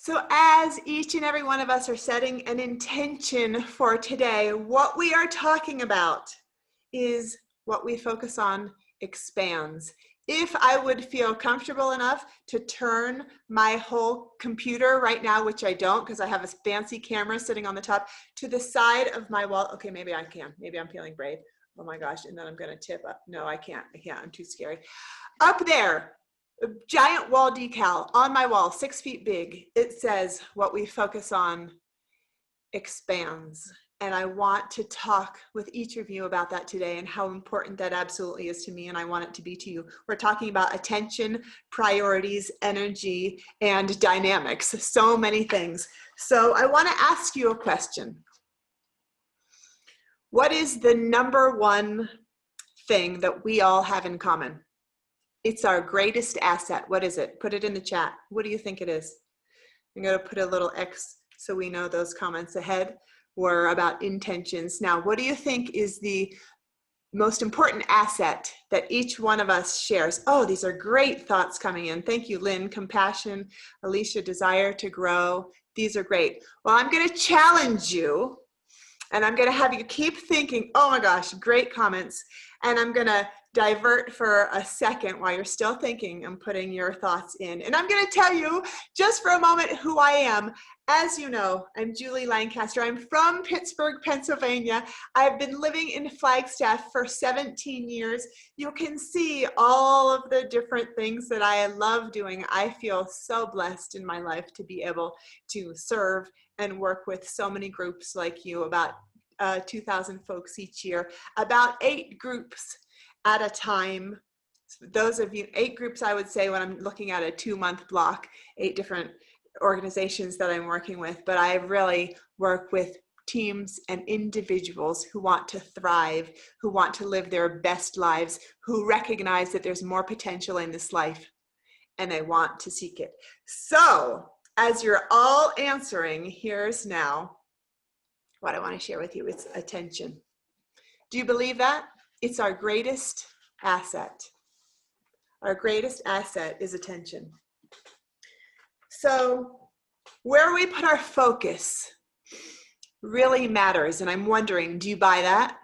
So as each and every one of us are setting an intention for today, what we are talking about is what we focus on expands. If I would feel comfortable enough to turn my whole computer right now, which I don't because I have a fancy camera sitting on the top, to the side of my wall. Okay, maybe I can. Maybe I'm feeling brave. Oh my gosh, and then I'm going to tip up. No, I can't. I'm too scary. Up there, a giant wall decal on my wall, 6 feet big. It says, what we focus on expands. And I want to talk with each of you about that today and how important that absolutely is to me, and I want it to be to you. We're talking about attention, priorities, energy, and dynamics. So many things. So I want to ask you a question. What is the number one thing that we all have in common? It's our greatest asset. What is it? Put it in the chat. What do you think it is? I'm going to put a little X so we know those comments ahead were about intentions. Now, what do you think is the most important asset that each one of us shares? Oh, these are great thoughts coming in. Thank you, Lynn. Compassion, Alicia, desire to grow. These are great. Well, I'm going to challenge you, and I'm going to have you keep thinking, oh my gosh, great comments. And I'm going to divert for a second while you're still thinking and putting your thoughts in. And I'm going to tell you just for a moment who I am. As you know, I'm Julie Lancaster. I'm from Pittsburgh, Pennsylvania. I've been living in Flagstaff for 17 years. You can see all of the different things that I love doing. I feel so blessed in my life to be able to serve and work with so many groups like you, about 2,000 folks each year, about 8 groups at a time. Those of you, 8 groups, I would say, when I'm looking at a 2-month block, 8 different organizations that I'm working with, but I really work with teams and individuals who want to thrive, who want to live their best lives, who recognize that there's more potential in this life, and they want to seek it. So, as you're all answering, here's now what I want to share with you. It's attention. Do you believe that? It's our greatest asset. Our greatest asset is attention. So where we put our focus really matters. And I'm wondering, do you buy that?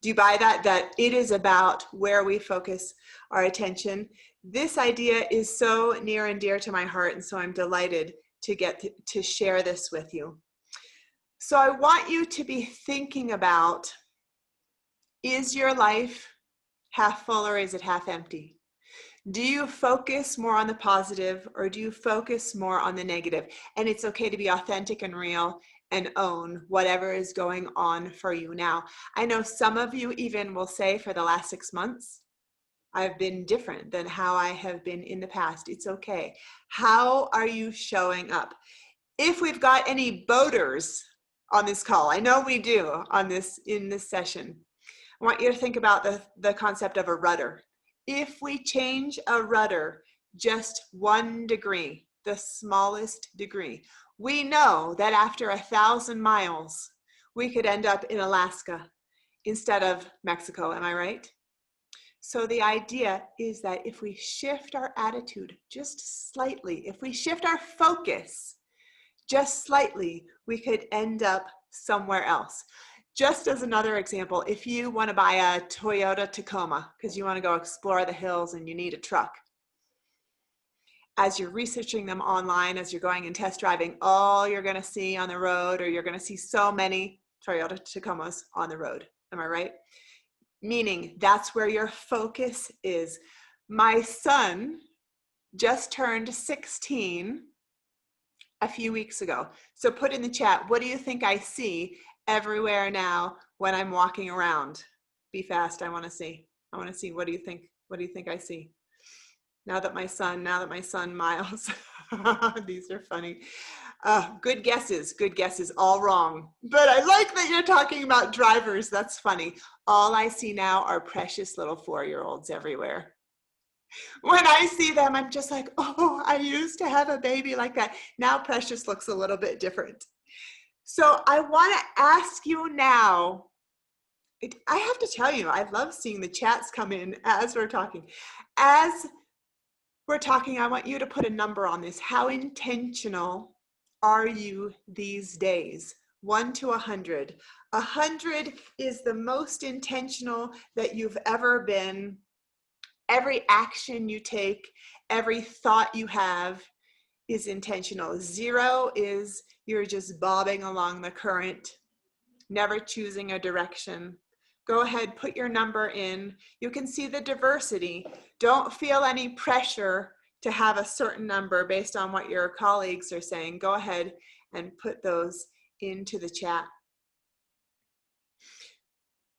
Do you buy that it is about where we focus our attention? This idea is so near and dear to my heart, and so I'm delighted to get to share this with you. So I want you to be thinking about, is your life half full or is it half empty? Do you focus more on the positive or do you focus more on the negative? And it's okay to be authentic and real and own whatever is going on for you now. I know some of you even will say, for the last 6 months, I've been different than how I have been in the past. It's okay. How are you showing up? If we've got any boaters on this call, I know we do in this session, I want you to think about the concept of a rudder. If we change a rudder just 1 degree, the smallest degree, we know that after 1,000 miles, we could end up in Alaska instead of Mexico. Am I right? So the idea is that if we shift our attitude just slightly, if we shift our focus just slightly, we could end up somewhere else. Just as another example, if you want to buy a Toyota Tacoma because you want to go explore the hills and you need a truck, as you're researching them online, as you're going and test driving, all you're going to see on the road, or you're going to see so many Toyota Tacomas on the road. Am I right? Meaning that's where your focus is. My son just turned 16 a few weeks ago. So put in the chat, what do you think I see everywhere now when I'm walking around? Be fast. I want to see. What do you think I see? Now that my son Miles, these are funny. Good guesses, all wrong. But I like that you're talking about drivers. That's funny. All I see now are precious little 4-year-olds everywhere. When I see them, I'm just like, oh, I used to have a baby like that. Now Precious looks a little bit different. So I want to ask you now, I have to tell you, I love seeing the chats come in as we're talking. As we're talking, I want you to put a number on this. How intentional are you these days? 1 to 100. 100 is the most intentional that you've ever been. Every action you take, every thought you have is intentional. 0 is you're just bobbing along the current, never choosing a direction. Go ahead, put your number in. You can see the diversity. Don't feel any pressure to have a certain number based on what your colleagues are saying. Go ahead and put those into the chat.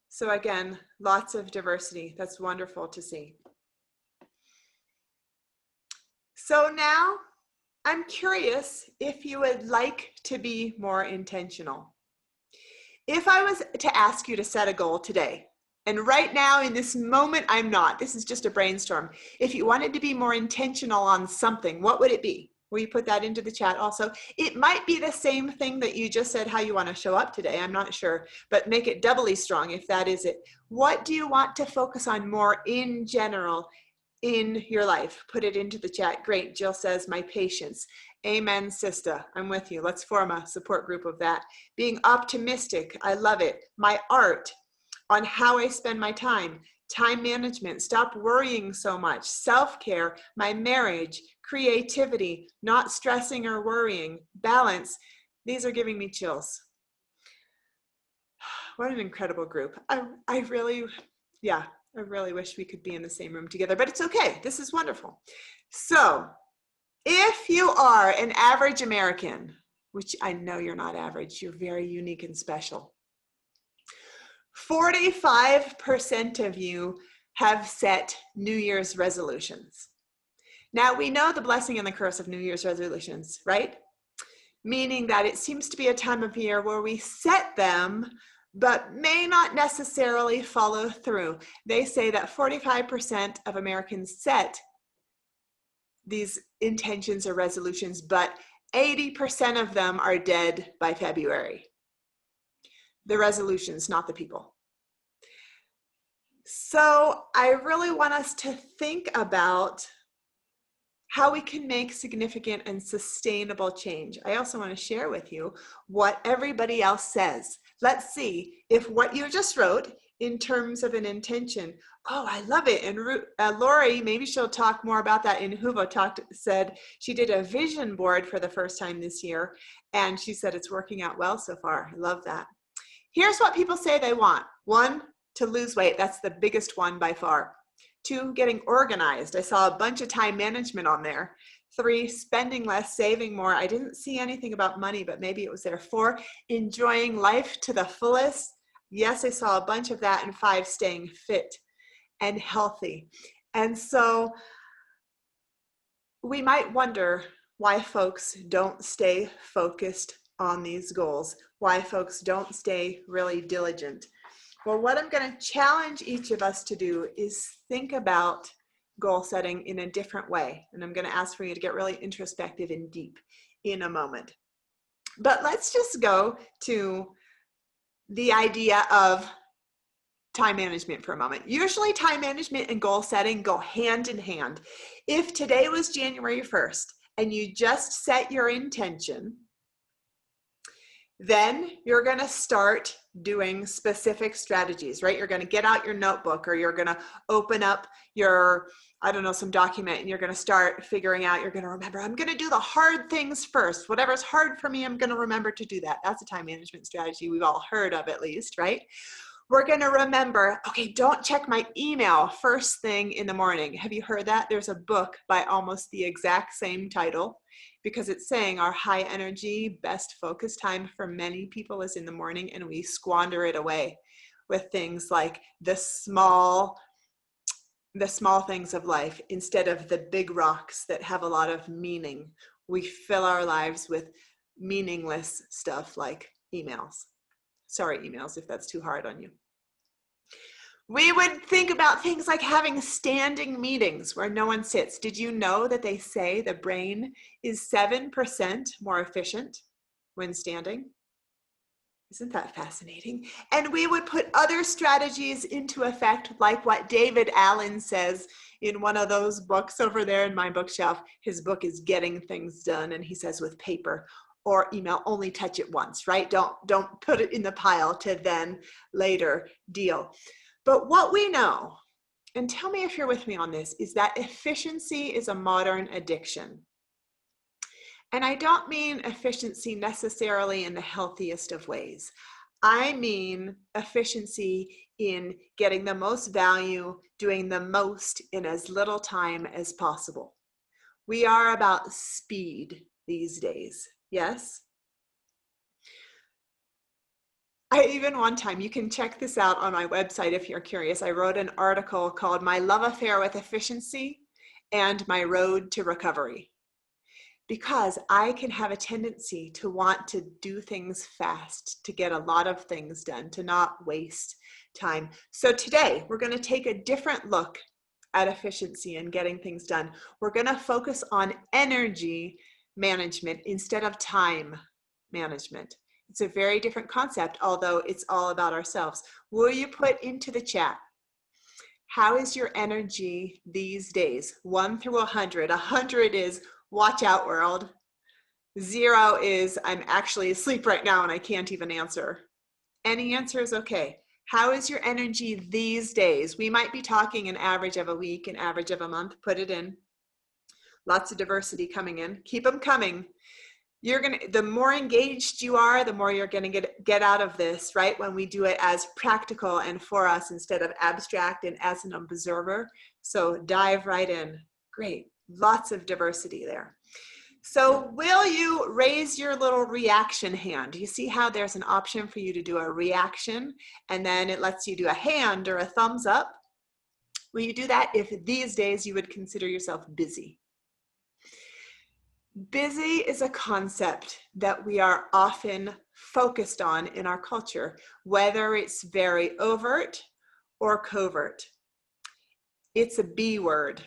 So again, lots of diversity. That's wonderful to see. So now I'm curious if you would like to be more intentional. If I was to ask you to set a goal today, and right now in this moment, I'm not, this is just a brainstorm. If you wanted to be more intentional on something, what would it be? Will you put that into the chat also? It might be the same thing that you just said how you want to show up today. I'm not sure, but make it doubly strong if that is it. What do you want to focus on more in general in your life? Put it into the chat. Great. Jill says, my patience. Amen, sister. I'm with you. Let's form a support group of that. Being optimistic. I love it. My art on how I spend my time. Time management. Stop worrying so much. Self-care. My marriage. Creativity. Not stressing or worrying. Balance. These are giving me chills. What an incredible group. I really wish we could be in the same room together, but it's okay. This is wonderful. So if you are an average American, which I know you're not average, you're very unique and special. 45% of you have set New Year's resolutions. Now we know the blessing and the curse of New Year's resolutions, right? Meaning that it seems to be a time of year where we set them but may not necessarily follow through. They say that 45% of Americans set these intentions or resolutions, but 80% of them are dead by February. The resolutions, not the people. So I really want us to think about how we can make significant and sustainable change. I also want to share with you what everybody else says. Let's see if what you just wrote in terms of an intention, oh, I love it. And Lori, maybe she'll talk more about that. In Huvo said she did a vision board for the first time this year, and she said it's working out well so far. I love that. Here's what people say they want. 1, to lose weight. That's the biggest one by far. 2, getting organized. I saw a bunch of time management on there. 3, spending less, saving more. I didn't see anything about money, but maybe it was there. 4, enjoying life to the fullest. Yes, I saw a bunch of that. And 5, staying fit and healthy. And so we might wonder why folks don't stay focused on these goals, why folks don't stay really diligent. Well, what I'm going to challenge each of us to do is think about goal setting in a different way. And I'm going to ask for you to get really introspective and deep in a moment. But let's just go to the idea of time management for a moment. Usually time management and goal setting go hand in hand. If today was January 1st and you just set your intention, then you're going to start doing specific strategies, right? You're going to get out your notebook, or you're going to open up your, I don't know, some document, and you're going to start figuring out, you're going to remember, I'm going to do the hard things first. Whatever's hard for me, I'm going to remember to do that. That's a time management strategy we've all heard of, at least, right? We're going to remember, okay, don't check my email first thing in the morning. Have you heard that? There's a book by almost the exact same title, because it's saying our high energy, best focus time for many people is in the morning, and we squander it away with things like the small things of life instead of the big rocks that have a lot of meaning. We fill our lives with meaningless stuff like emails. Sorry, emails, if that's too hard on you. We would think about things like having standing meetings where no one sits. Did you know that they say the brain is 7% more efficient when standing? Isn't that fascinating? And we would put other strategies into effect, like what David Allen says in one of those books over there in my bookshelf. His book is Getting Things Done, and he says with paper, or email, only touch it once, right? Don't put it in the pile to then later deal. But what we know, and tell me if you're with me on this, is that efficiency is a modern addiction. And I don't mean efficiency necessarily in the healthiest of ways. I mean efficiency in getting the most value, doing the most in as little time as possible. We are about speed these days, yes? I even one time, you can check this out on my website if you're curious, I wrote an article called My Love Affair with Efficiency and My Road to Recovery. Because I can have a tendency to want to do things fast, to get a lot of things done, to not waste time. So today, we're going to take a different look at efficiency and getting things done. We're going to focus on energy management instead of time management. It's a very different concept, although it's all about ourselves. Will you put into the chat, how is your energy these days? 1 through 100. 100 is watch out, world. 0 is I'm actually asleep right now and I can't even answer. Any answer is okay. How is your energy these days? We might be talking an average of a week, an average of a month. Put it in. Lots of diversity coming in. Keep them coming. The more engaged you are, the more you're going to get out of this, right? When we do it as practical and for us instead of abstract and as an observer. So dive right in. Great. Lots of diversity there. So will you raise your little reaction hand? You see how there's an option for you to do a reaction and then it lets you do a hand or a thumbs up? Will you do that if these days you would consider yourself busy? Busy is a concept that we are often focused on in our culture, whether it's very overt or covert. It's a B word,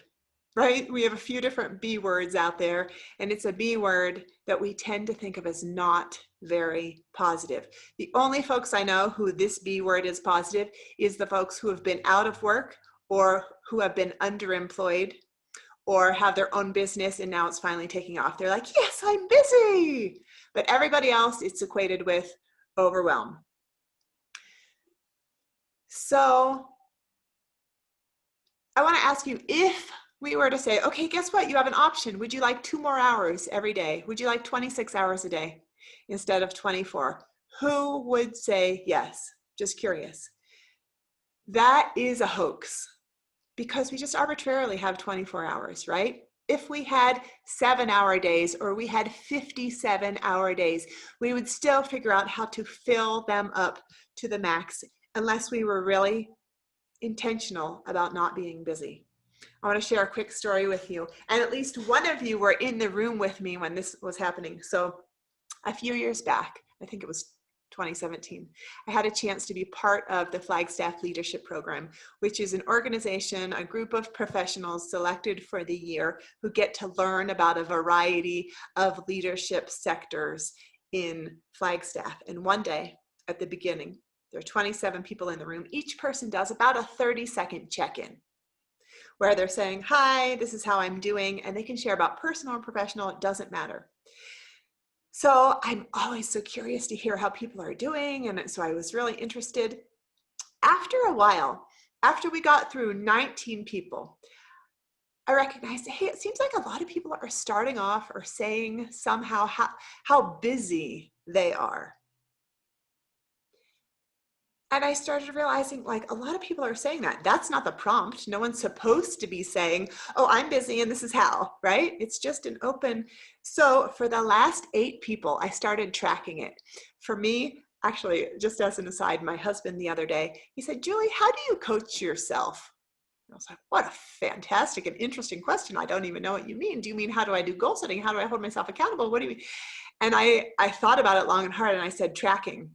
right? We have a few different B words out there, and it's a B word that we tend to think of as not very positive. The only folks I know who this B word is positive is the folks who have been out of work or who have been underemployed or have their own business and now it's finally taking off. They're like, yes, I'm busy. But everybody else, it's equated with overwhelm. So I want to ask you, if we were to say, okay, guess what? You have an option. Would you like 2 more hours every day? Would you like 26 hours a day instead of 24? Who would say yes? Just curious. That is a hoax because we just arbitrarily have 24 hours, right? If we had 7-hour days or we had 57-hour days, we would still figure out how to fill them up to the max unless we were really intentional about not being busy. I want to share a quick story with you. And at least one of you were in the room with me when this was happening. So a few years back, I think it was 2017, I had a chance to be part of the Flagstaff Leadership Program, which is an organization, a group of professionals selected for the year who get to learn about a variety of leadership sectors in Flagstaff. And one day at the beginning, there are 27 people in the room. Each person does about a 30-second check-in where they're saying, hi, this is how I'm doing. And they can share about personal or professional, it doesn't matter. So I'm always so curious to hear how people are doing. And so I was really interested. After a while, after we got through 19 people, I recognized, hey, it seems like a lot of people are starting off or saying somehow how busy they are. And I started realizing, like, a lot of people are saying that. That's not the prompt. No one's supposed to be saying, oh, I'm busy and this is how, right? It's just an open. So for the last 8 people, I started tracking it. For me, actually, just as an aside, my husband the other day, he said, Julie, how do you coach yourself? And I was like, what a fantastic and interesting question. I don't even know what you mean. Do you mean, how do I do goal setting? How do I hold myself accountable? What do you mean? And I thought about it long and hard, and I said, tracking.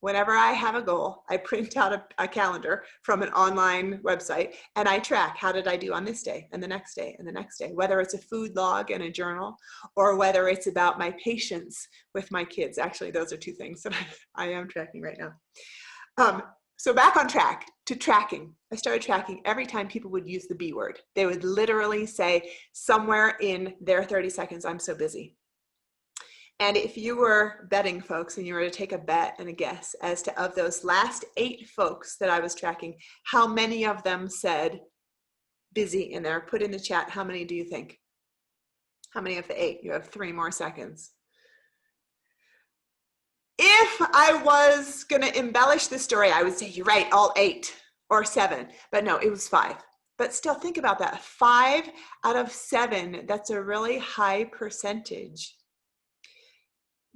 Whenever I have a goal, I print out a calendar from an online website and I track, how did I do on this day and the next day and the next day, whether it's a food log and a journal or whether it's about my patience with my kids. Actually, those are 2 things that I am tracking right now. So back on track to tracking. I started tracking every time people would use the B word. They would literally say somewhere in their 30 seconds, I'm so busy. And if you were betting folks and you were to take a bet and a guess as to of those last 8 folks that I was tracking, how many of them said busy in there? Put in the chat, how many do you think? How many of the 8? You have 3 more seconds. If I was gonna embellish the story, I would say, you're right, all 8 or 7, but no, it was 5. But still think about that, 5 out of 7, that's a really high percentage.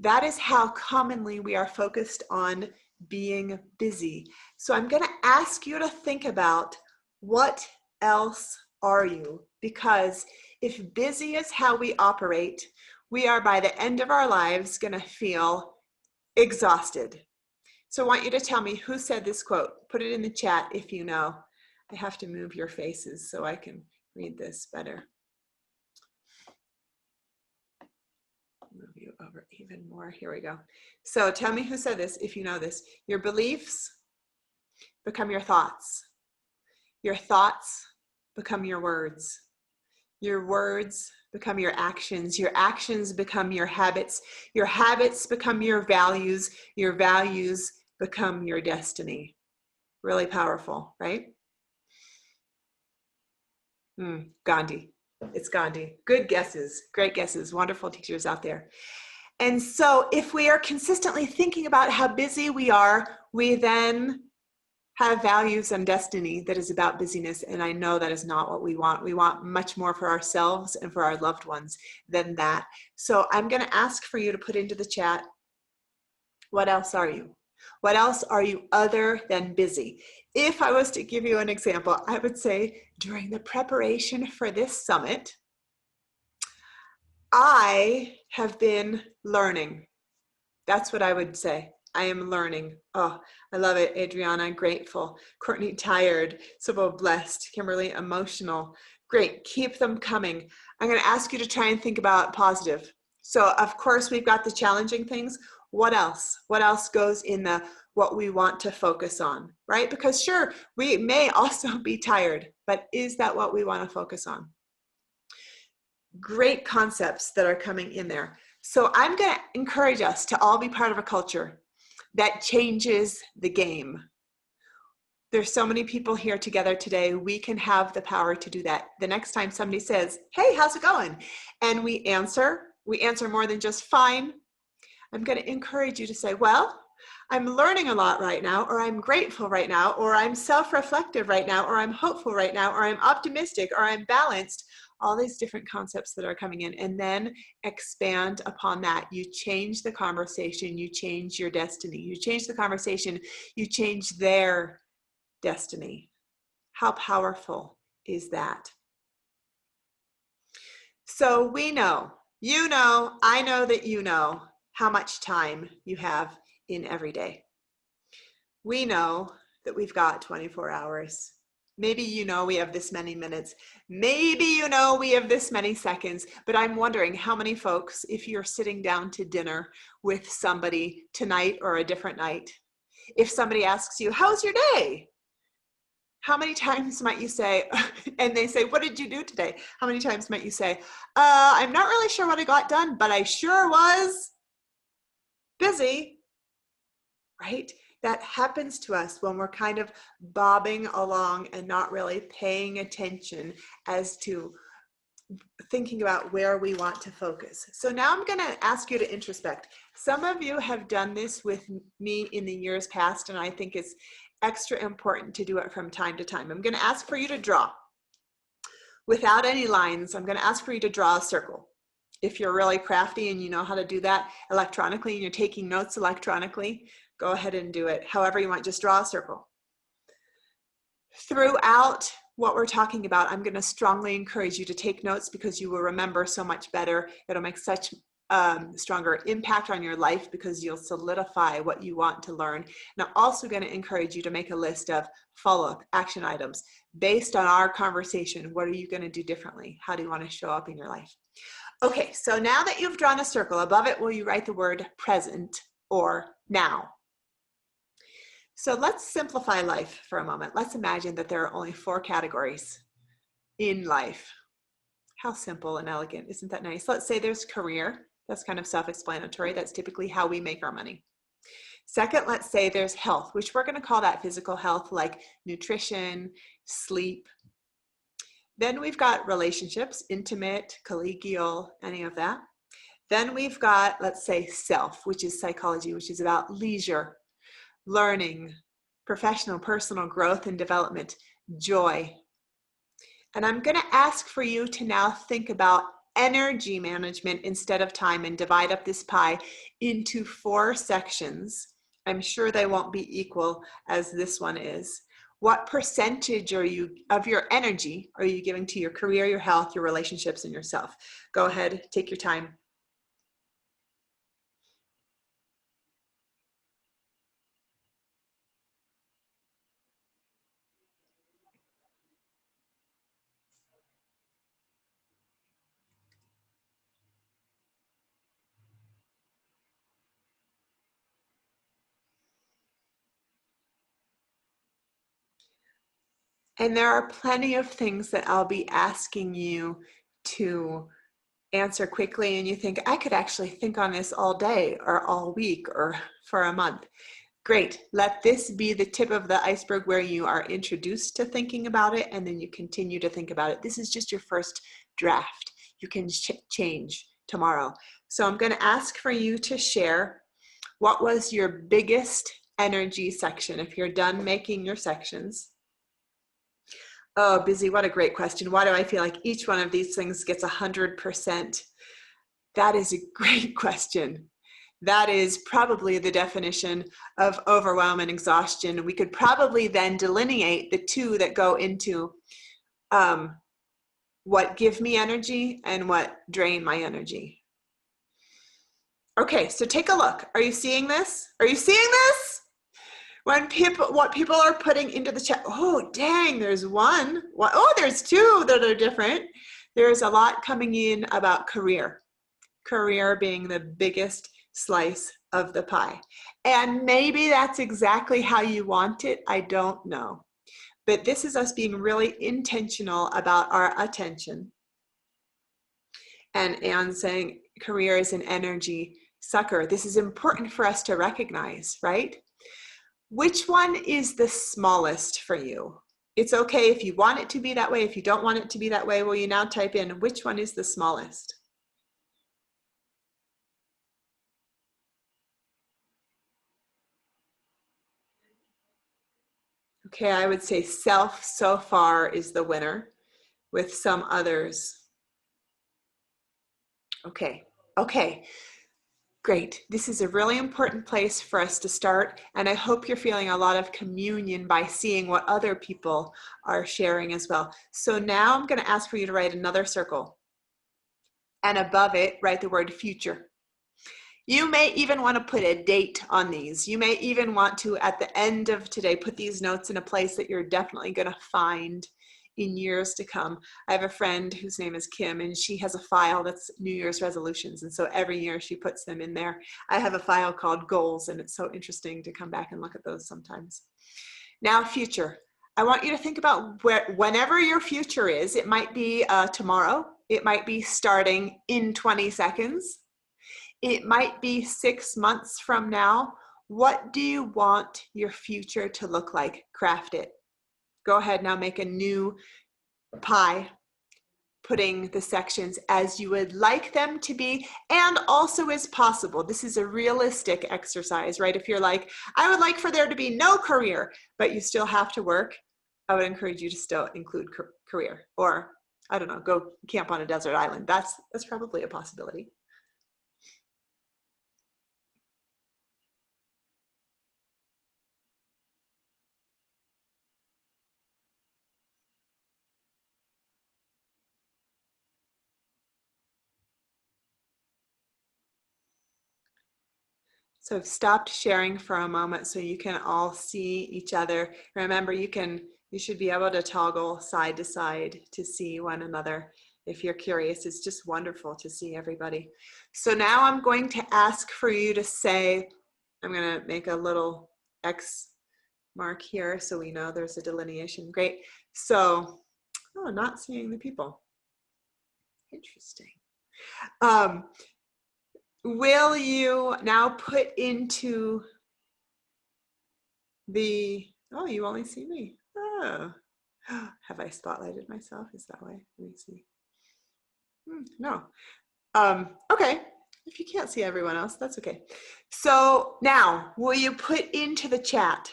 That is how commonly we are focused on being busy. So I'm going to ask you to think about, what else are you? Because if busy is how we operate, we are by the end of our lives going to feel exhausted. So I want you to tell me who said this quote. Put it in the chat if you know. I have to move your faces so I can read this better. Move you over even more. Here we go. So tell me who said this if you know this. Your beliefs become your thoughts. Your thoughts become your words. Your words become your actions. Your actions become your habits. Your habits become your values. Your values become your destiny. Really powerful, right? Gandhi. It's Gandhi. Good guesses. Great guesses. Wonderful teachers out there. And so if we are consistently thinking about how busy we are, we then have values and destiny that is about busyness. And I know that is not what we want. We want much more for ourselves and for our loved ones than that. So I'm going to ask for you to put into the chat, what else are you? What else are you other than busy? If I was to give you an example, I would say during the preparation for this summit, I have been learning. That's what I would say. I am learning. Oh, I love it. Adriana, grateful. Courtney, tired. Sybil, blessed. Kimberly, emotional. Great. Keep them coming. I'm going to ask you to try and think about positive. So, of course, we've got the challenging things. What else? What else goes in the what we want to focus on, right? Because sure, we may also be tired, but is that what we want to focus on? Great concepts that are coming in there. So I'm going to encourage us to all be part of a culture that changes the game. There's so many people here together today. We can have the power to do that. The next time somebody says, hey, how's it going? And we answer more than just fine. I'm going to encourage you to say, well, I'm learning a lot right now, or I'm grateful right now, or I'm self-reflective right now, or I'm hopeful right now, or I'm optimistic, or I'm balanced. All these different concepts that are coming in, and then expand upon that. You change the conversation, you change your destiny. You change the conversation, you change their destiny. How powerful is that? So we know, you know, I know that you know how much time you have in every day. We know that we've got 24 hours. Maybe you know we have this many minutes. Maybe you know we have this many seconds, but I'm wondering how many folks, if you're sitting down to dinner with somebody tonight or a different night, if somebody asks you, how's your day? How many times might you say, and they say, what did you do today? How many times might you say, I'm not really sure what I got done, but I sure was busy, right? That happens to us when we're kind of bobbing along and not really paying attention as to thinking about where we want to focus. So now I'm going to ask you to introspect. Some of you have done this with me in the years past, and I think it's extra important to do it from time to time. I'm going to ask for you to draw. Without any lines, I'm going to ask for you to draw a circle. If you're really crafty and you know how to do that electronically and you're taking notes electronically, go ahead and do it. However you want, just draw a circle. Throughout what we're talking about, I'm going to strongly encourage you to take notes because you will remember so much better. It'll make such stronger impact on your life because you'll solidify what you want to learn. And I'm also going to encourage you to make a list of follow-up action items. Based on our conversation, what are you going to do differently? How do you want to show up in your life? Okay, so now that you've drawn a circle, above it, will you write the word present or now? So let's simplify life for a moment. Let's imagine that there are only 4 categories in life. How simple and elegant, isn't that nice? Let's say there's career, That's kind of self-explanatory. That's typically how we make our money. Second, let's say there's health, which we're going to call that physical health, like nutrition, sleep. Then we've got relationships, intimate, collegial, any of that. Then we've got, let's say, self, which is psychology, which is about leisure, learning, professional, personal growth and development, joy. And I'm going to ask for you to now think about energy management instead of time and divide up this pie into 4 sections. I'm sure they won't be equal as this one is. What percentage of your energy are you giving to your career, your health, your relationships, and yourself? Go ahead, take your time. And there are plenty of things that I'll be asking you to answer quickly, and you think, I could actually think on this all day or all week or for a month. Great. Let this be the tip of the iceberg where you are introduced to thinking about it, and then you continue to think about it. This is just your first draft. You can change tomorrow. So I'm going to ask for you to share what was your biggest energy section if you're done making your sections. Oh, busy, what a great question. Why do I feel like each one of these things gets 100%? That is a great question. That is probably the definition of overwhelm and exhaustion. We could probably then delineate the 2 that go into what give me energy and what drain my energy. Okay, so take a look. Are you seeing this? Are you seeing this? What people are putting into the chat. Oh, dang, there's one. Oh, there's 2 that are different. There's a lot coming in about career. Career being the biggest slice of the pie. And maybe that's exactly how you want it. I don't know. But this is us being really intentional about our attention. And Anne saying career is an energy sucker. This is important for us to recognize, right? Which one is the smallest for you? It's okay if you want it to be that way. If you don't want it to be that way, will you now type in which one is the smallest? Okay, I would say self so far is the winner with some others. Okay, great. This is a really important place for us to start, and I hope you're feeling a lot of communion by seeing what other people are sharing as well. So now I'm going to ask for you to write another circle, and above it, write the word future. You may even want to put a date on these. You may even want to, at the end of today, put these notes in a place that you're definitely going to find in years to come. I have a friend whose name is Kim, and she has a file that's New Year's resolutions. And so every year she puts them in there. I have a file called goals, and it's so interesting to come back and look at those sometimes. Now, future. I want you to think about whenever your future is. It might be tomorrow. It might be starting in 20 seconds. It might be 6 months from now. What do you want your future to look like? Craft it. Go ahead now, make a new pie, putting the sections as you would like them to be and also as possible. This is a realistic exercise, right? If you're like, I would like for there to be no career, but you still have to work, I would encourage you to still include career. Or, I don't know, go camp on a desert island. That's probably a possibility. So I've stopped sharing for a moment so you can all see each other. Remember, you should be able to toggle side to side to see one another. If you're curious, it's just wonderful to see everybody. So now I'm going to ask for you to say, I'm going to make a little X mark here so we know there's a delineation. Great. So, oh, not seeing the people. Interesting. will you now put into the, oh, you only see me. Oh, have I spotlighted myself? Is that why? Let me see. No. Okay. If you can't see everyone else, that's okay. So now, will you put into the chat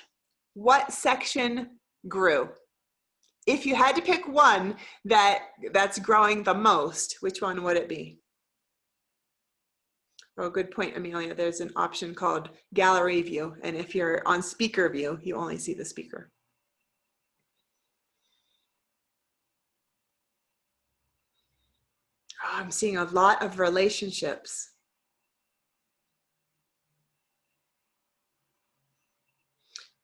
what section grew? If you had to pick one that's growing the most, which one would it be? Oh, good point, Amelia. There's an option called gallery view. And if you're on speaker view, you only see the speaker. Oh, I'm seeing a lot of relationships.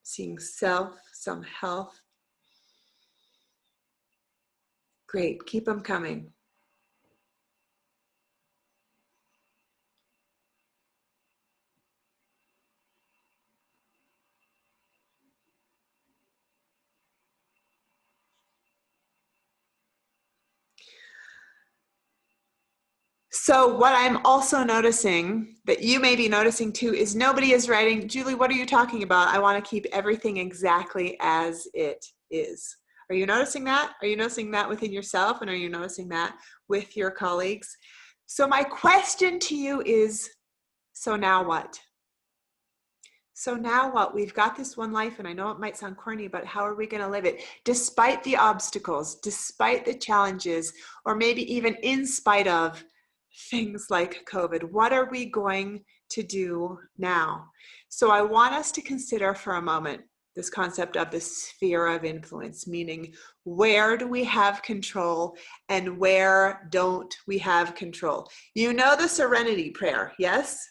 Seeing self, some health. Great, keep them coming. So what I'm also noticing that you may be noticing too is nobody is writing, Julie, what are you talking about? I want to keep everything exactly as it is. Are you noticing that? Are you noticing that within yourself? And are you noticing that with your colleagues? So my question to you is, so now what? So now what? We've got this one life, and I know it might sound corny, but how are we going to live it? Despite the obstacles, despite the challenges, or maybe even in spite of things like COVID, what are we going to do now? So I want us to consider for a moment this concept of the sphere of influence, meaning where do we have control and where don't we have control? You know the serenity prayer, yes?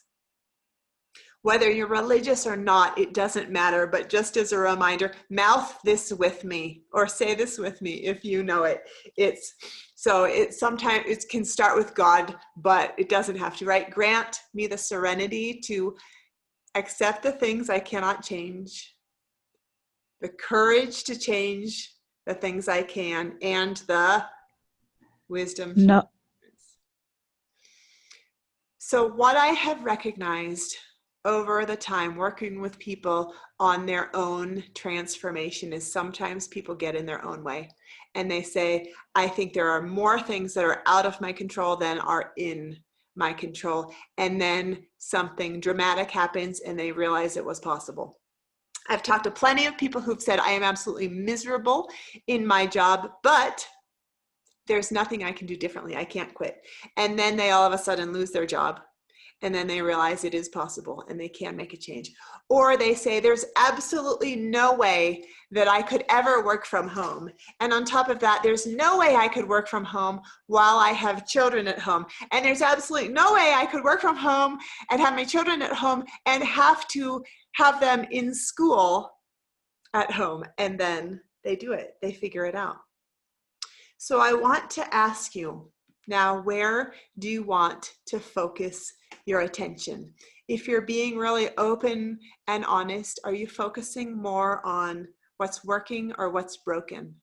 Whether you're religious or not, it doesn't matter, but just as a reminder, mouth this with me or say this with me if you know it. Sometimes it can start with God, but it doesn't have to, right? Grant me the serenity to accept the things I cannot change, the courage to change the things I can, and the wisdom to No. So what I have recognized over the time working with people on their own transformation is sometimes people get in their own way and they say, I think there are more things that are out of my control than are in my control. And then something dramatic happens and they realize it was possible. I've talked to plenty of people who've said, I am absolutely miserable in my job, but there's nothing I can do differently. I can't quit. And then they all of a sudden lose their job. And then they realize it is possible and they can make a change. Or they say, there's absolutely no way that I could ever work from home. And on top of that, there's no way I could work from home while I have children at home. And there's absolutely no way I could work from home and have my children at home and have to have them in school at home. And then they do it. They figure it out. So I want to ask you now, where do you want to focus your attention? If you're being really open and honest, are you focusing more on what's working or what's broken?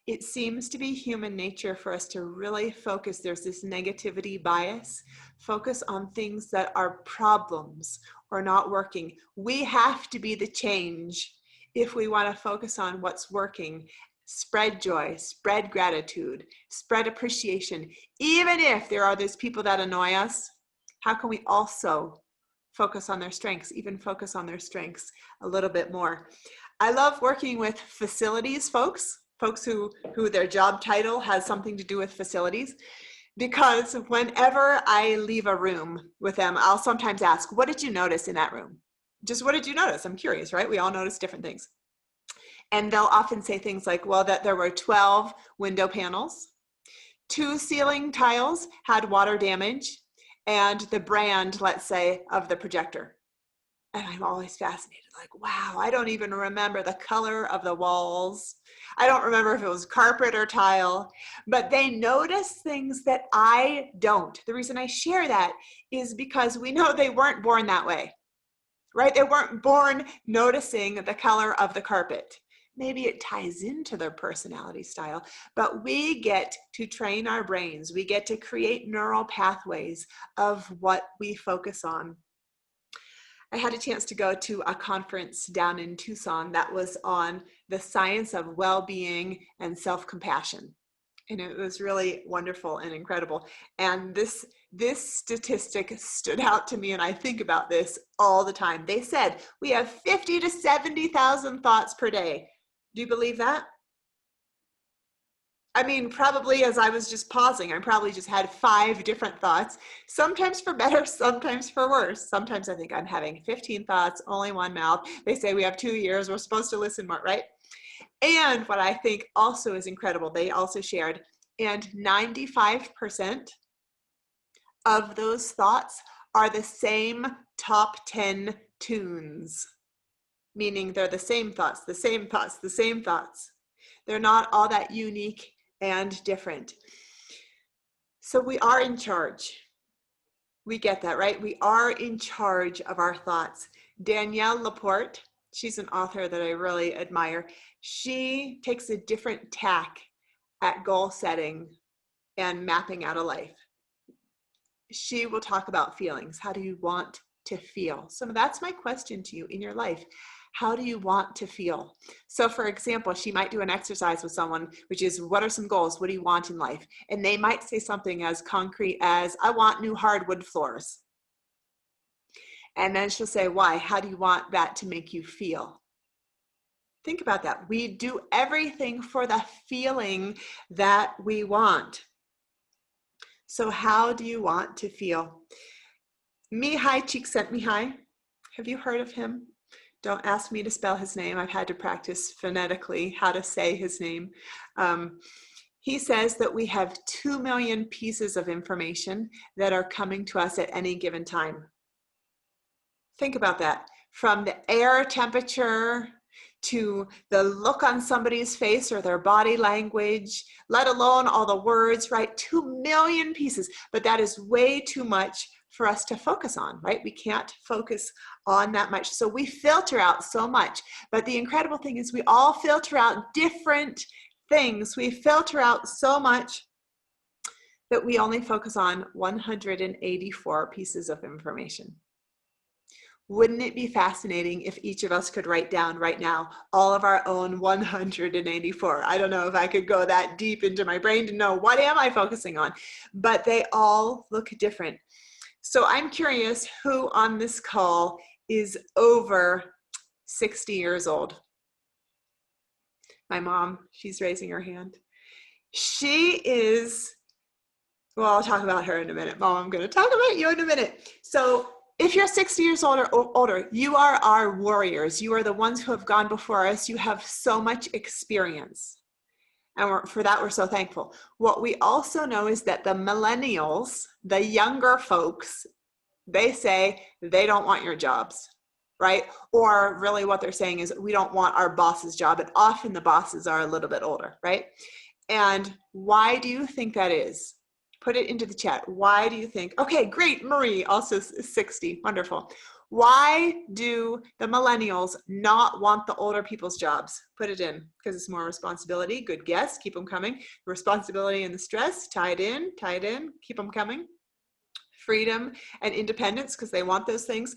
It seems to be human nature for us to really focus. There's this negativity bias. Focus on things that are problems or not working. We have to be the change if we want to focus on what's working. Spread joy, spread gratitude, spread appreciation. Even if there are those people that annoy us, how can we also focus on their strengths, even focus on their strengths a little bit more? I love working with facilities folks who their job title has something to do with facilities, because whenever I leave a room with them, I'll sometimes ask, what did you notice in that room? Just what did you notice? I'm curious, right? We all notice different things. And they'll often say things like, well, that there were 12 window panels, 2 ceiling tiles had water damage, and the brand, let's say, of the projector. And I'm always fascinated, like, wow, I don't even remember the color of the walls. I don't remember if it was carpet or tile, but they notice things that I don't. The reason I share that is because we know they weren't born that way, right? They weren't born noticing the color of the carpet. Maybe it ties into their personality style, but we get to train our brains. We get to create neural pathways of what we focus on. I had a chance to go to a conference down in Tucson that was on the science of well-being and self-compassion. And it was really wonderful and incredible. And this statistic stood out to me, and I think about this all the time. They said we have 50 to 70,000 thoughts per day. Do you believe that? I mean, probably as I was just pausing, I probably just had 5 different thoughts, sometimes for better, sometimes for worse. Sometimes I think I'm having 15 thoughts, only one mouth. They say we have 2 ears, we're supposed to listen more, right? And what I think also is incredible, they also shared, and 95% of those thoughts are the same top 10 tunes, meaning they're the same thoughts, the same thoughts, the same thoughts. They're not all that unique and different. So we are in charge. We get that, right? We are in charge of our thoughts. Danielle Laporte, she's an author that I really admire. She takes a different tack at goal setting and mapping out a life. She will talk about feelings. How do you want to feel? So that's my question to you in your life. How do you want to feel? So for example, she might do an exercise with someone, which is, what are some goals? What do you want in life? And they might say something as concrete as, I want new hardwood floors. And then she'll say, why? How do you want that to make you feel? Think about that. We do everything for the feeling that we want. So how do you want to feel? Mihai Csikszentmihalyi, have you heard of him? Don't ask me to spell his name. I've had to practice phonetically how to say his name. He says that we have 2 million pieces of information that are coming to us at any given time. Think about that. From the air temperature to the look on somebody's face or their body language, let alone all the words, right? 2 million pieces, but that is way too much for us to focus on, right? We can't focus on that much. So we filter out so much, but the incredible thing is we all filter out different things. We filter out so much that we only focus on 184 pieces of information. Wouldn't it be fascinating if each of us could write down right now all of our own 184? I don't know if I could go that deep into my brain to know what am I focusing on, but they all look different. So I'm curious who on this call is over 60 years old. My mom, she's raising her hand. She is, well, I'll talk about her in a minute. Mom, I'm going to talk about you in a minute. So if you're 60 years old or older, you are our warriors. You are the ones who have gone before us. You have so much experience. And for that, we're so thankful. What we also know is that the millennials, the younger folks, they say they don't want your jobs, right? Or really what they're saying is we don't want our boss's job. And often the bosses are a little bit older, right? And why do you think that is? Put it into the chat. Why do you think? Okay, great. Marie, also 60. Wonderful. Why do the millennials not want the older people's jobs? Put it in, because it's more responsibility. Good guess. Keep them coming. Responsibility and the stress. Tie it in. Keep them coming. Freedom and independence, because they want those things.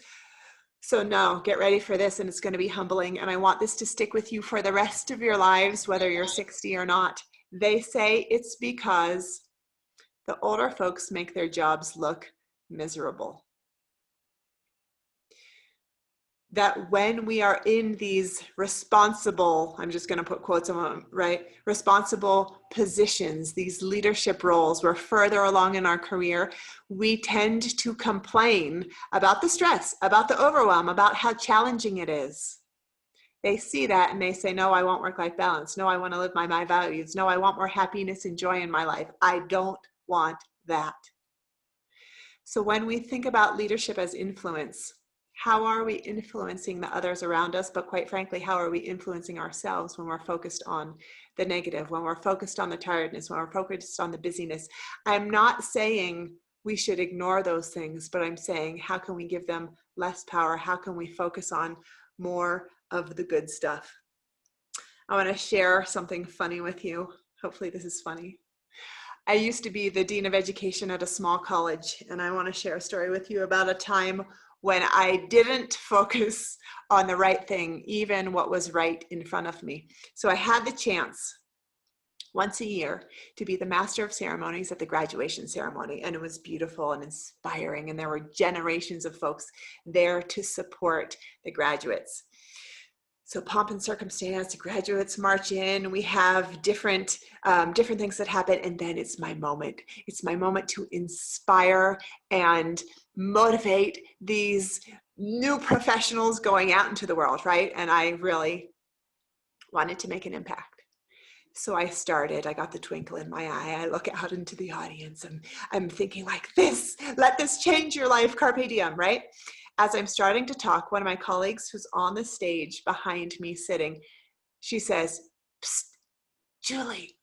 So no, get ready for this, and it's going to be humbling. And I want this to stick with you for the rest of your lives, whether you're 60 or not. They say it's because the older folks make their jobs look miserable. That when we are in these responsible, I'm just going to put quotes on them, right? Responsible positions, these leadership roles, we're further along in our career, we tend to complain about the stress, about the overwhelm, about how challenging it is. They see that and they say, no, I want work-life balance. No, I want to live my values. No, I want more happiness and joy in my life. I don't want that. So when we think about leadership as influence, how are we influencing the others around us? But quite frankly, how are we influencing ourselves when we're focused on the negative, when we're focused on the tiredness, when we're focused on the busyness? I'm not saying we should ignore those things, but I'm saying, how can we give them less power? How can we focus on more of the good stuff? I want to share something funny with you. Hopefully this is funny. I used to be the Dean of Education at a small college, and I want to share a story with you about a time when I didn't focus on the right thing, even what was right in front of me. So I had the chance once a year to be the master of ceremonies at the graduation ceremony, and it was beautiful and inspiring, and there were generations of folks there to support the graduates. So pomp and circumstance, the graduates march in, we have different things that happen, and then it's my moment. It's my moment to inspire and motivate these new professionals going out into the world, right? And I really wanted to make an impact. So I got the twinkle in my eye. I look out into the audience and I'm thinking like this, let this change your life, carpe diem, right? As I'm starting to talk, one of my colleagues who's on the stage behind me sitting, she says, "Psst, Julie."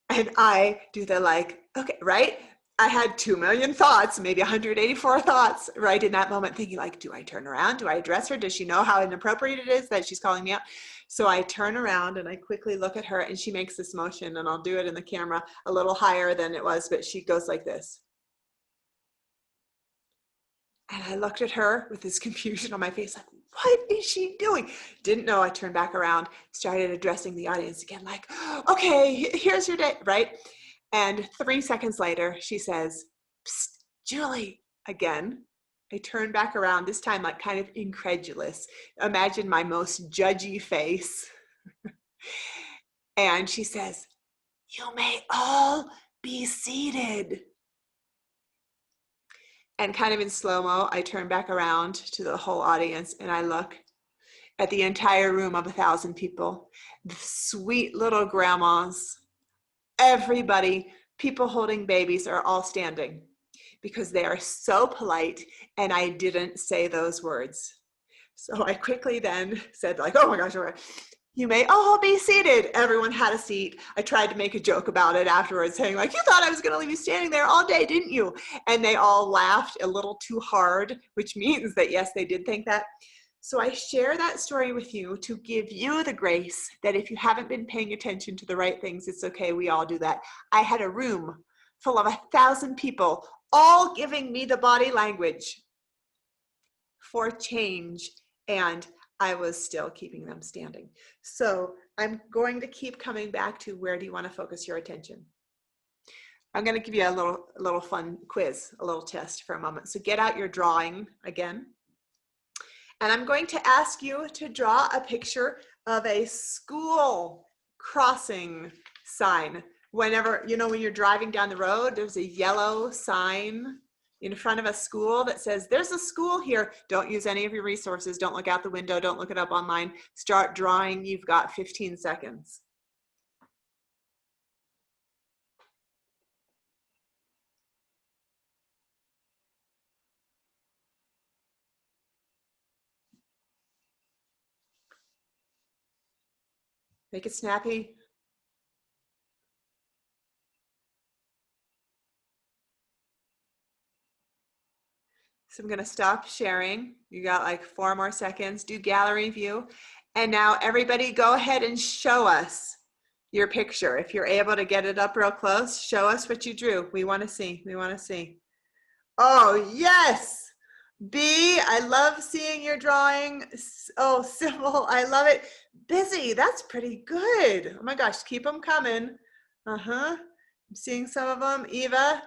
And I do the like, okay, right? I had 2 million thoughts, maybe 184 thoughts right in that moment, thinking like, do I turn around? Do I address her? Does she know how inappropriate it is that she's calling me out? So I turn around and I quickly look at her, and she makes this motion, and I'll do it in the camera a little higher than it was, but she goes like this. And I looked at her with this confusion on my face, like, what is she doing? Didn't know. I turned back around, started addressing the audience again, like, okay, here's your day, right? And 3 seconds later, she says, "Psst, Julie," again. I turn back around, this time like kind of incredulous. Imagine my most judgy face. And she says, "You may all be seated." And kind of in slow-mo, I turn back around to the whole audience and I look at the entire room of 1,000 people, the sweet little grandmas, everybody, people holding babies are all standing because they are so polite, and I didn't say those words. So I quickly then said like, oh my gosh, "You may all be seated." Everyone had a seat. I tried to make a joke about it afterwards, saying like, "You thought I was going to leave you standing there all day, didn't you?" And they all laughed a little too hard, which means that yes, they did think that. So I share that story with you to give you the grace that if you haven't been paying attention to the right things, it's okay. We all do that. I had a room full of 1,000 people, all giving me the body language for change, and I was still keeping them standing. So I'm going to keep coming back to, where do you want to focus your attention? I'm going to give you a little fun quiz, a little test for a moment. So get out your drawing again. And I'm going to ask you to draw a picture of a school crossing sign. Whenever, you know, when you're driving down the road, there's a yellow sign in front of a school that says, "There's a school here." Don't use any of your resources. Don't look out the window. Don't look it up online. Start drawing. You've got 15 seconds. Make it snappy. So I'm going to stop sharing. You got like 4 more seconds. Do gallery view. And now everybody go ahead and show us your picture. If you're able to get it up real close, show us what you drew. We want to see. We want to see. Oh, yes. B, I love seeing your drawing. Oh, Sybil, I love it. Busy, that's pretty good. Oh my gosh, keep them coming. I'm seeing some of them. Eva,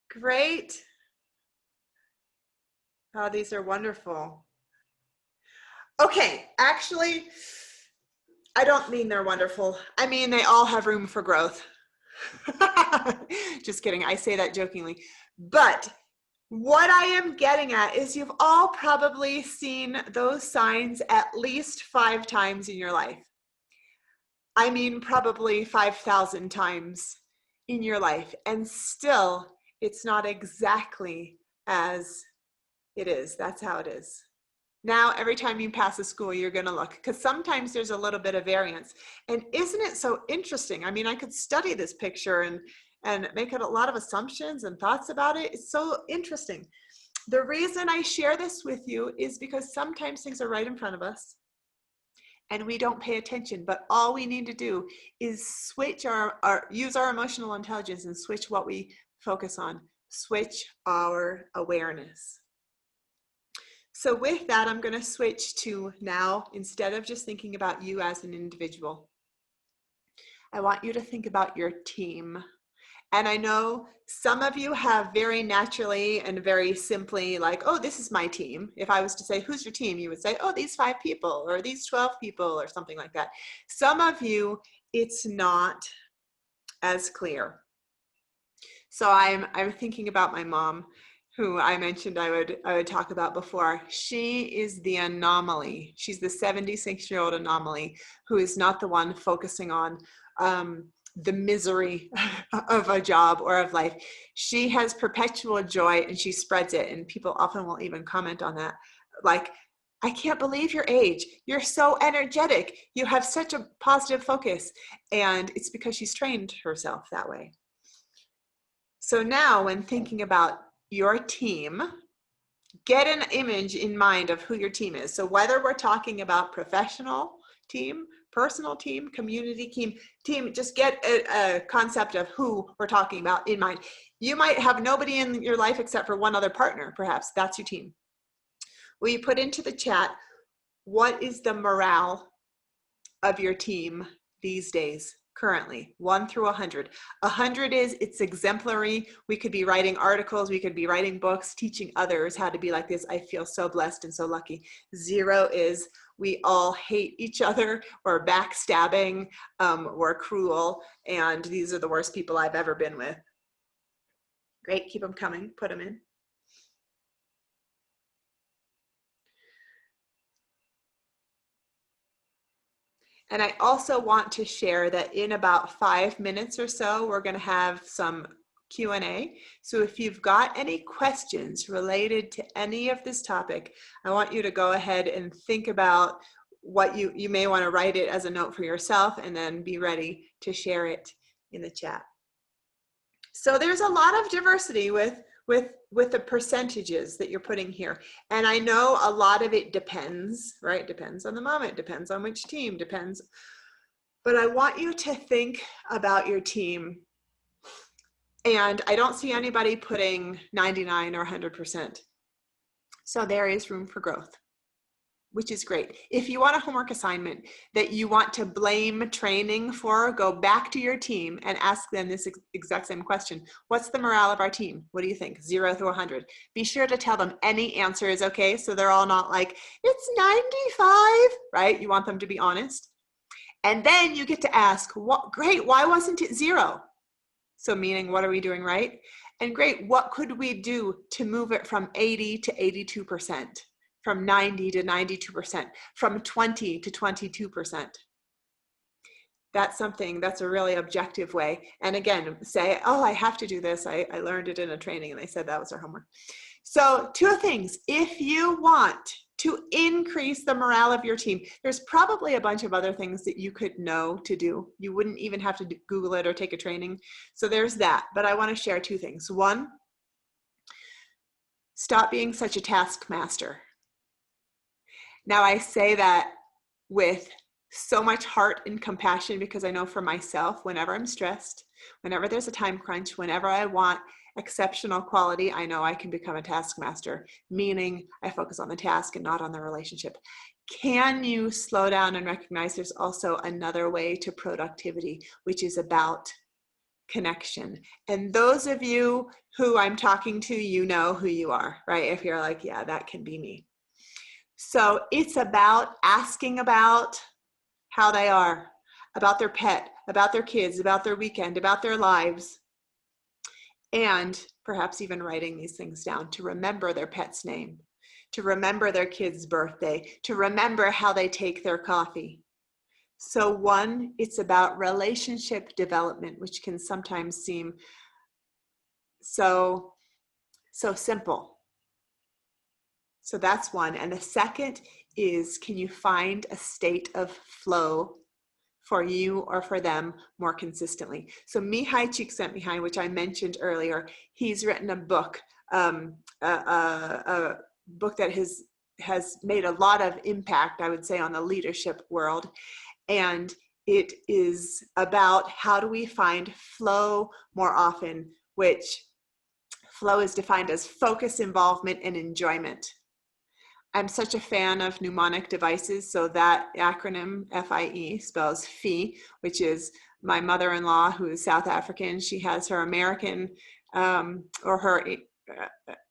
great. Oh, these are wonderful. Okay, actually, I don't mean they're wonderful. I mean, they all have room for growth. Just kidding, I say that jokingly. But what I am getting at is you've all probably seen those signs at least 5 times in your life. I mean, probably 5,000 times in your life. And still, it's not exactly as it is. That's how it is. Now, every time you pass a school, you're going to look, because sometimes there's a little bit of variance. And isn't it so interesting? I mean, I could study this picture and make a lot of assumptions and thoughts about it. It's so interesting. The reason I share this with you is because sometimes things are right in front of us, and we don't pay attention. But all we need to do is switch use our emotional intelligence and switch what we focus on, switch our awareness. So with that, I'm going to switch to now, instead of just thinking about you as an individual, I want you to think about your team. And I know some of you have very naturally and very simply like, oh, this is my team. If I was to say, who's your team? You would say, oh, these 5 people or these 12 people or something like that. Some of you, it's not as clear. So I'm thinking about my mom, who I mentioned I would talk about before. She is the anomaly. She's the 76-year-old anomaly who is not the one focusing on the misery of a job or of life. She has perpetual joy and she spreads it, and people often will even comment on that. Like, I can't believe your age. You're so energetic. You have such a positive focus. And it's because she's trained herself that way. So now when thinking about your team, get an image in mind of who your team is. So whether we're talking about professional team, personal team, community team, just get a concept of who we're talking about in mind. You might have nobody in your life except for one other partner, perhaps. That's your team. Will you put into the chat, what is the morale of your team these days? Currently, 1 through 100. 100 is it's exemplary. We could be writing articles, we could be writing books, teaching others how to be like this. I feel so blessed and so lucky. 0 is we all hate each other, we're backstabbing, we're cruel, and these are the worst people I've ever been with. Great, keep them coming, put them in. And I also want to share that in about 5 minutes or so, we're going to have some Q&A. So if you've got any questions related to any of this topic, I want you to go ahead and think about what you may want to write it as a note for yourself and then be ready to share it in the chat. So there's a lot of diversity with the percentages that you're putting here. And I know a lot of it depends, right? Depends on the moment, depends on which team, depends. But I want you to think about your team. And I don't see anybody putting 99 or 100%. So there is room for growth, which is great. If you want a homework assignment that you want to blame training for, go back to your team and ask them this exact same question. What's the morale of our team? What do you think? 0 through 100. Be sure to tell them any answer is okay, so they're all not like, it's 95, right? You want them to be honest. And then you get to ask, what, great, why wasn't it 0? So meaning, what are we doing right? And great, what could we do to move it from 80 to 82%? From 90 to 92%, from 20 to 22%. That's something, that's a really objective way. And again, say, oh, I have to do this. I learned it in a training and they said that was our homework. So 2 things, if you want to increase the morale of your team, there's probably a bunch of other things that you could know to do. You wouldn't even have to Google it or take a training. So there's that, but I want to share 2 things. 1, stop being such a taskmaster. Now I say that with so much heart and compassion because I know for myself, whenever I'm stressed, whenever there's a time crunch, whenever I want exceptional quality, I know I can become a taskmaster, meaning I focus on the task and not on the relationship. Can you slow down and recognize there's also another way to productivity, which is about connection? And those of you who I'm talking to, you know who you are, right? If you're like, yeah, that can be me. So it's about asking about how they are, about their pet, about their kids, about their weekend, about their lives, and perhaps even writing these things down to remember their pet's name, to remember their kid's birthday, to remember how they take their coffee. So 1, it's about relationship development, which can sometimes seem so simple. So that's 1. And the second is, can you find a state of flow for you or for them more consistently? So Mihai Csikszentmihalyi, which I mentioned earlier, he's written a book, a book that has made a lot of impact, I would say, on the leadership world. And it is about how do we find flow more often, which flow is defined as focus, involvement, and enjoyment. I'm such a fan of mnemonic devices, so that acronym FIE spells FEE, which is my mother-in-law, who is South African. She has her American, or her,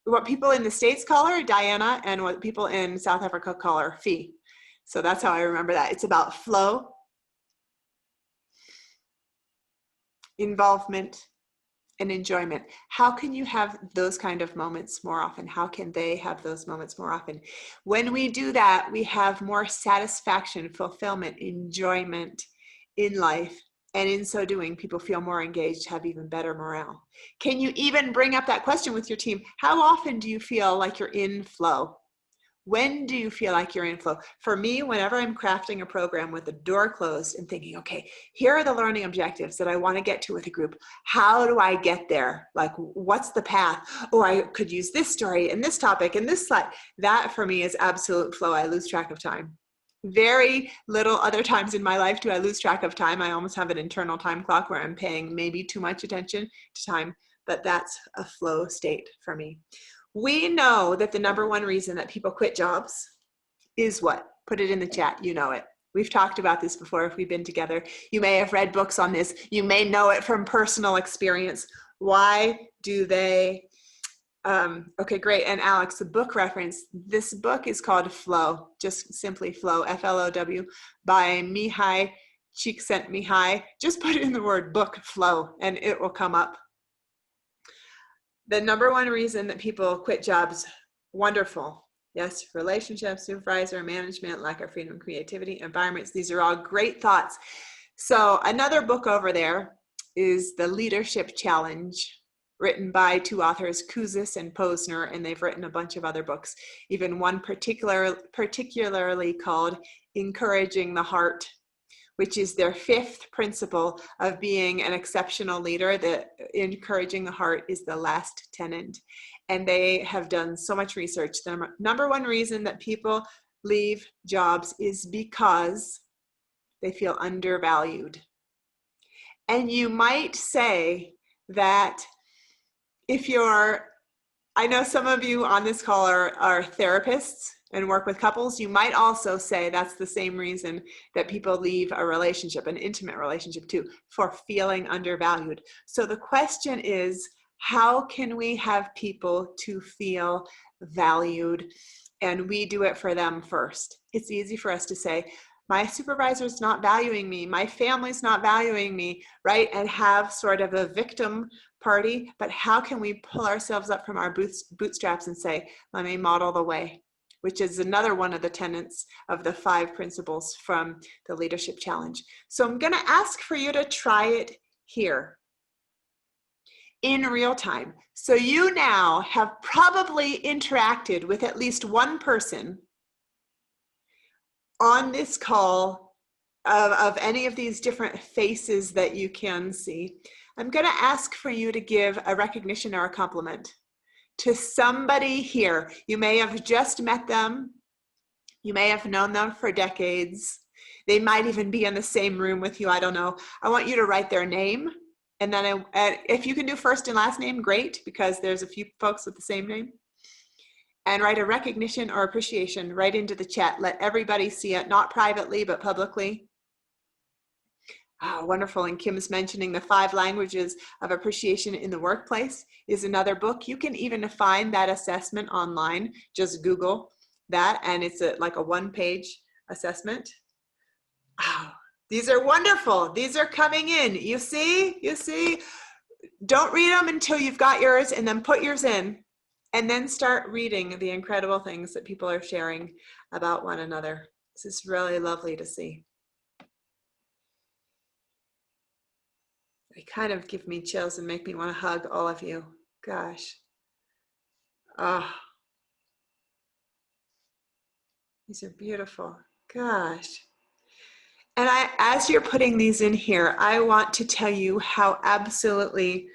what people in the States call her Diana, and what people in South Africa call her FEE. So that's how I remember that. It's about flow, involvement, and enjoyment. How can you have those kind of moments more often? How can they have those moments more often? When we do that, we have more satisfaction, fulfillment, enjoyment in life. And in so doing, people feel more engaged, have even better morale. Can you even bring up that question with your team? How often do you feel like you're in flow? When do you feel like you're in flow? For me, whenever I'm crafting a program with the door closed and thinking, okay, here are the learning objectives that I want to get to with a group. How do I get there? Like, what's the path? Oh, I could use this story and this topic and this slide. That for me is absolute flow. I lose track of time. Very little other times in my life do I lose track of time. I almost have an internal time clock where I'm paying maybe too much attention to time, but that's a flow state for me. We know that the number one reason that people quit jobs is what? Put it in the chat. You know it. We've talked about this before if we've been together. You may have read books on this. You may know it from personal experience. Why do they? Okay, great. And Alex, the book reference, this book is called Flow, just simply Flow, F-L-O-W, by Mihai Csikszentmihalyi. Just put in the word book, Flow, and it will come up. The number one reason that people quit jobs, wonderful. Yes, relationships, supervisor, management, lack of freedom, creativity, environments. These are all great thoughts. So another book over there is The Leadership Challenge, written by two authors, Kouzes and Posner, and they've written a bunch of other books, even one particularly called Encouraging the Heart, which is their fifth principle of being an exceptional leader, that encouraging the heart is the last tenet. And they have done so much research. The number one reason that people leave jobs is because they feel undervalued. And you might say that if you're, I know some of you on this call are therapists and work with couples. You might also say that's the same reason that people leave a relationship, an intimate relationship too, for feeling undervalued. So the question is, how can we have people to feel valued? And we do it for them first. It's easy for us to say, my supervisor's not valuing me, my family's not valuing me, right? And have sort of a victim party. But how can we pull ourselves up from our bootstraps and say, let me model the way, which is another one of the tenets of the 5 principles from the Leadership Challenge. So I'm going to ask for you to try it here in real time. So you now have probably interacted with at least one person on this call of any of these different faces that you can see. I'm going to ask for you to give a recognition or a compliment to somebody here. You may have just met them. You may have known them for decades. They might even be in the same room with you. I don't know. I want you to write their name. And then if you can do first and last name, great, because there's a few folks with the same name. And write a recognition or appreciation right into the chat. Let everybody see it, not privately, but publicly. Oh, wonderful. And Kim's mentioning the 5 languages of appreciation in the workplace is another book. You can even find that assessment online. Just Google that, and it's like a 1-page assessment. Oh, these are wonderful. These are coming in. You see? Don't read them until you've got yours, and then put yours in. And then start reading the incredible things that people are sharing about one another. This is really lovely to see. They kind of give me chills and make me want to hug all of you. Gosh. Oh, these are beautiful. Gosh. And as you're putting these in here, I want to tell you how absolutely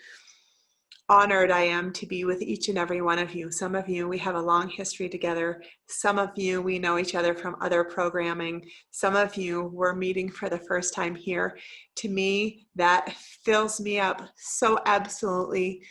honored I am to be with each and every one of you. Some of you, we have a long history together. Some of you, we know each other from other programming. Some of you, we're meeting for the first time here. To me, that fills me up so absolutely.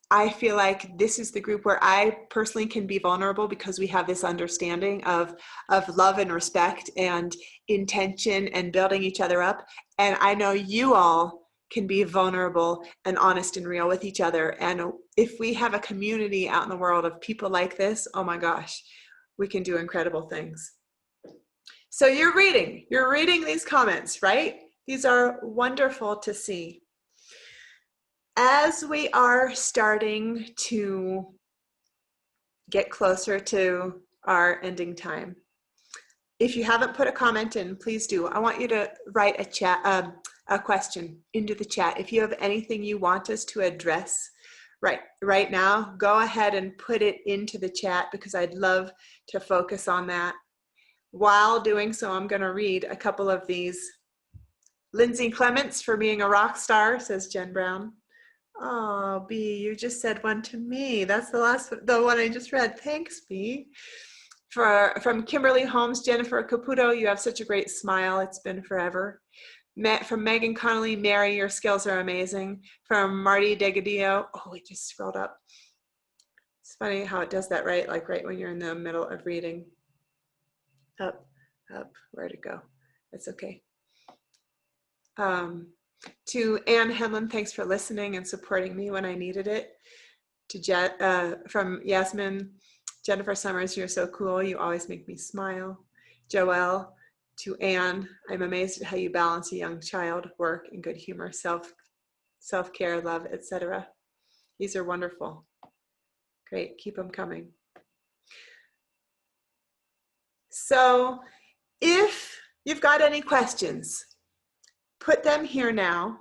I feel like this is the group where I personally can be vulnerable because we have this understanding of love and respect and intention and building each other up. And I know you all can be vulnerable and honest and real with each other. And if we have a community out in the world of people like this, oh my gosh, we can do incredible things. So you're reading these comments, right? These are wonderful to see. As we are starting to get closer to our ending time, if you haven't put a comment in, please do. I want you to write a question into the chat. If you have anything you want us to address right now, go ahead and put it into the chat because I'd love to focus on that. While doing so, I'm going to read a couple of these. Lindsay Clements for being a rock star, says Jen Brown. Oh, B, you just said one to me. That's the one I just read. Thanks, B. From Kimberly Holmes, Jennifer Caputo, you have such a great smile. It's been forever. From Megan Connolly, Mary, your skills are amazing. From Marty Degadillo, oh, it just scrolled up. It's funny how it does that, right? Like right when you're in the middle of reading. Up, where'd it go? That's okay. To Ann Henlon, thanks for listening and supporting me when I needed it. To from Yasmin, Jennifer Summers, you're so cool. You always make me smile. Joelle, to Anne, I'm amazed at how you balance a young child, work, and good humor, self-care, love, etc. These are wonderful. Great, keep them coming. So if you've got any questions, put them here now.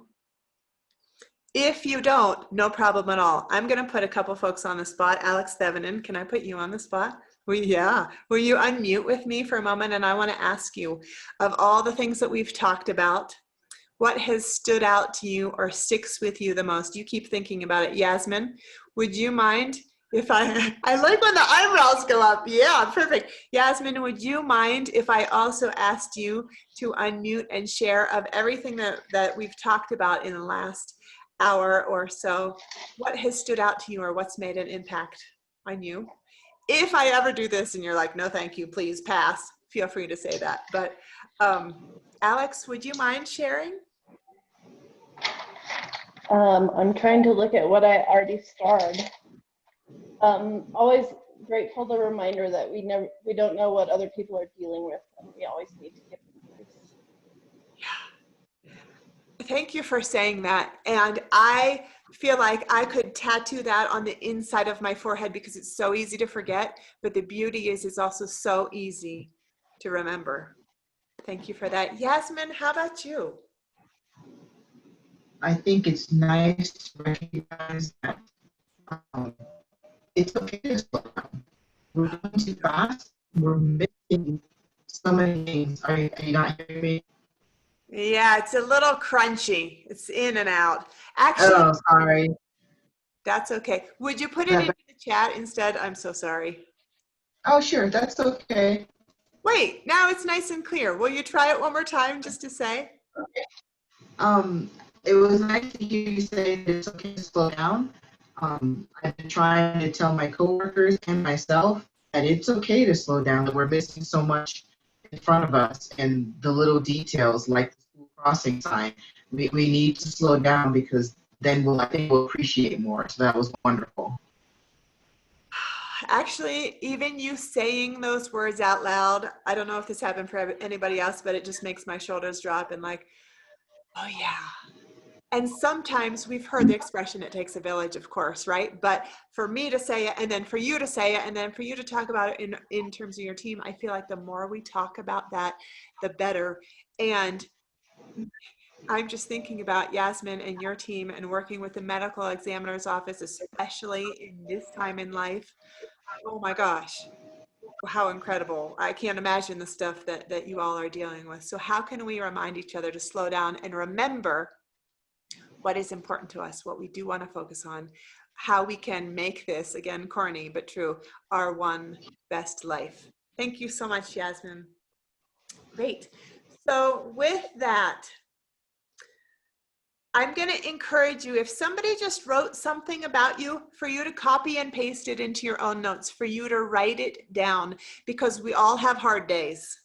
If you don't, no problem at all. I'm going to put a couple folks on the spot. Alex Thevenin, can I put you on the spot? Well, yeah. Will you unmute with me for a moment? And I want to ask you, of all the things that we've talked about, what has stood out to you or sticks with you the most? You keep thinking about it. Yasmin, would you mind if I like when the eyebrows go up. Yeah, perfect. Yasmin, would you mind if I also asked you to unmute and share of everything that we've talked about in the last hour or so? What has stood out to you or what's made an impact on you? If I ever do this and you're like, no, thank you, please pass, feel free to say that. But Alex, would you mind sharing? I'm trying to look at what I already starred. Always grateful the reminder that we don't know what other people are dealing with, and we always need to give them grace. Yeah. Thank you for saying that. And I feel like I could tattoo that on the inside of my forehead because it's so easy to forget. But the beauty is it's also so easy to remember. Thank you for that. Yasmin, how about you? I think it's nice to recognize that it's okay to slow down. We're going too fast. We're missing so many things. Are you not hearing me? Yeah, it's a little crunchy. It's in and out. Actually, Oh, sorry. That's okay. Would you put it into the chat instead? I'm so sorry. Oh, sure. That's okay. Wait, now it's nice and clear. Will you try it one more time just to say? Okay. It was nice to hear you say that it's okay to slow down. I've been trying to tell my coworkers and myself that it's okay to slow down, that we're missing so much in front of us and the little details like the school crossing sign. We need to slow down because then I think we'll appreciate more. So that was wonderful. Actually, even you saying those words out loud, I don't know if this happened for anybody else, but it just makes my shoulders drop and like, oh yeah. And sometimes we've heard the expression, it takes a village, of course, right? But for me to say it, and then for you to say it, and then for you to talk about it in terms of your team, I feel like the more we talk about that, the better. And I'm just thinking about Yasmin and your team and working with the medical examiner's office, especially in this time in life. Oh my gosh, how incredible. I can't imagine the stuff that you all are dealing with. So how can we remind each other to slow down and remember what is important to us, what we do want to focus on, how we can make this, again, corny but true, our one best life. Thank you so much, Yasmin. Great. So with that, I'm going to encourage you, if somebody just wrote something about you, for you to copy and paste it into your own notes, for you to write it down, because we all have hard days.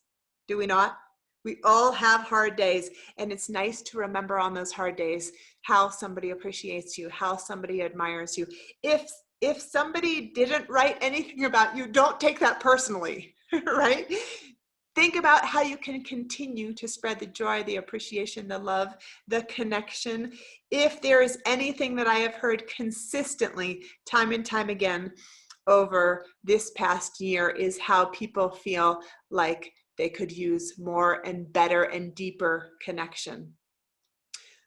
Do we not? We all have hard days, and it's nice to remember on those hard days how somebody appreciates you, how somebody admires you. If somebody didn't write anything about you, don't take that personally, right? Think about how you can continue to spread the joy, the appreciation, the love, the connection. If there is anything that I have heard consistently, time and time again, over this past year, is how people feel like they could use more and better and deeper connection.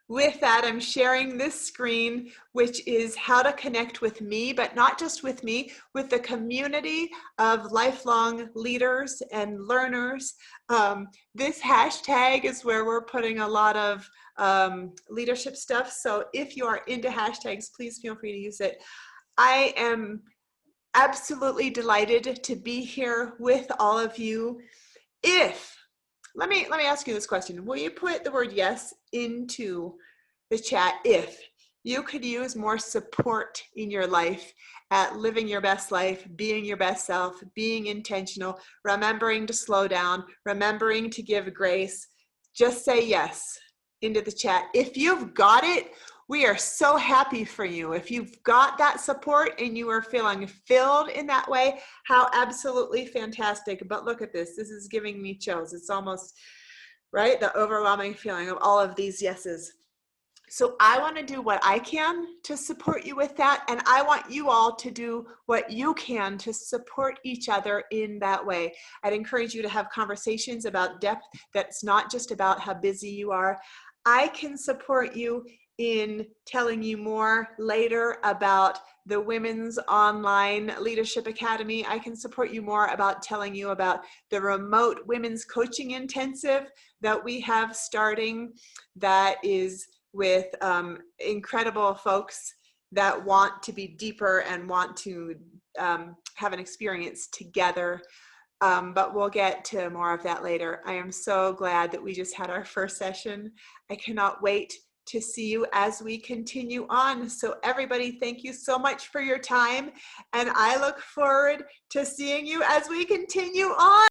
With that, I'm sharing this screen, which is how to connect with me, but not just with me, with the community of lifelong leaders and learners. This hashtag is where we're putting a lot of leadership stuff. So if you are into hashtags, please feel free to use it. I am absolutely delighted to be here with all of you. Let me ask you this question. Will you put the word yes into the chat if you could use more support in your life at living your best life, being your best self, being intentional, remembering to slow down, remembering to give grace? Just say yes into the chat. If you've got it, we are so happy for you. If you've got that support and you are feeling filled in that way, how absolutely fantastic. But look at this. This is giving me chills. It's almost, right, the overwhelming feeling of all of these yeses. So I want to do what I can to support you with that. And I want you all to do what you can to support each other in that way. I'd encourage you to have conversations about depth that's not just about how busy you are. I can support you in telling you more later about the Women's Online Leadership Academy. I can support you more about telling you about the remote women's coaching intensive that we have starting, that is with incredible folks that want to be deeper and want to have an experience together. But we'll get to more of that later. I am so glad that we just had our first session. I cannot wait to see you as we continue on. So everybody, thank you so much for your time. And I look forward to seeing you as we continue on.